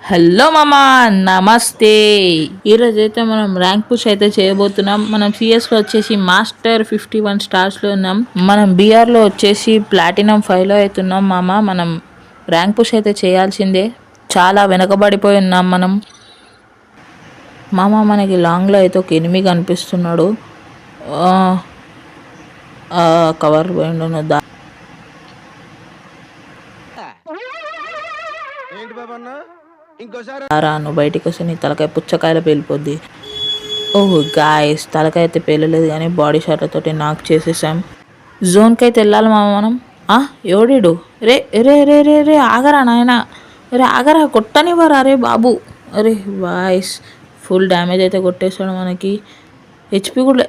Hello మామా, నమస్తే. ఈరోజు అయితే మనం ర్యాంక్ పుష్ అయితే చేయబోతున్నాం. మనం సిఎస్లో వచ్చేసి మాస్టర్ 51 స్టార్స్లో ఉన్నాం. మనం బీఆర్లో వచ్చేసి ప్లాటినం 5లో అవుతున్నాం మామ. మనం ర్యాంక్ పుష్ అయితే చేయాల్సిందే. చాలా వెనకబడిపోయి ఉన్నాం మనం మామ. మనకి లాంగ్లో అయితే ఒక ఎనిమి కనిపిస్తున్నాడు. కవర్ పోయిండు. నువ్వు బయటికి వస్తే నీ తలకాయ పుచ్చకాయలు పేలిపోద్ది. ఓహ్ గాయస్, తలకాయ అయితే పేలలేదు కానీ బాడీ షాట్లతోటి నాక్ చేసేసాం. జోన్కి అయితే వెళ్ళాలి మామ మనం. ఎవడీడు? రే రే రే రే రే ఆగరా నాయన, రే ఆగరా, కొట్టనివ్వరా రే బాబు. అరే వాయిస్ ఫుల్ డ్యామేజ్ అయితే కొట్టేస్తాడు. మనకి హెచ్పి కూడా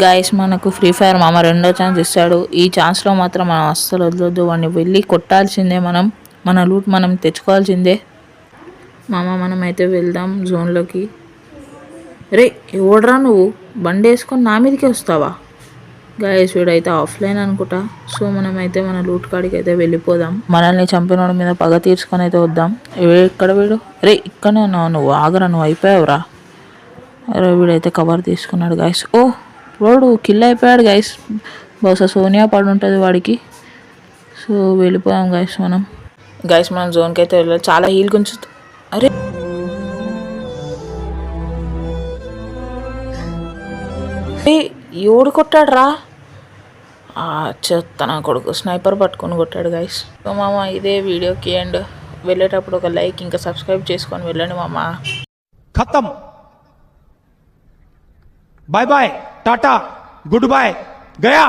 గాయస్ మనకు ఫ్రీ ఫైర్ మామ రెండో ఛాన్స్ ఇస్తాడు. ఈ ఛాన్స్లో మాత్రం మనం అస్సలు వదలొద్దు. వాడిని వెళ్ళి కొట్టాల్సిందే. మన లూట్ మనం తెచ్చుకోవాల్సిందే మామ. మనం అయితే వెళ్దాం జోన్లోకి. రే ఎవడరా నువ్వు? బండి వేసుకొని నా మీదకి వస్తావా? గాయస్ వీడైతే ఆఫ్లైన్ అనుకుంటా. సో మనమైతే మన లూట్ కాడికి అయితే వెళ్ళిపోదాం. మనల్ని చంపినోడి మీద పగ తీర్చుకొని అయితే వద్దాం. ఎక్కడ వీడు? రే ఇక్కడనే ఉన్నావు నువ్వు, ఆగరా, నువ్వు అయిపోయావురా. అరే వీడైతే కవర్ తీసుకున్నాడు గాయస్. వాడు కిల్ అయిపోయాడు గైస్. బహుశా సోనియా పడి ఉంటుంది వాడికి. సో వెళ్ళిపోయాం గైస్ మనం జోన్కి అయితే వెళ్ళాలి. చాలా హీల్ కొంచెం. అరే ఎవడు కొట్టాడు రా? చెత్త నా కొడుకు స్నైపర్ పట్టుకొని కొట్టాడు గైస్. సో మామ ఇదే వీడియోకి అండ్ వెళ్ళేటప్పుడు ఒక లైక్ ఇంకా సబ్స్క్రైబ్ చేసుకొని వెళ్ళండి మామ. ఖతం. Bye bye, tata, goodbye, गया.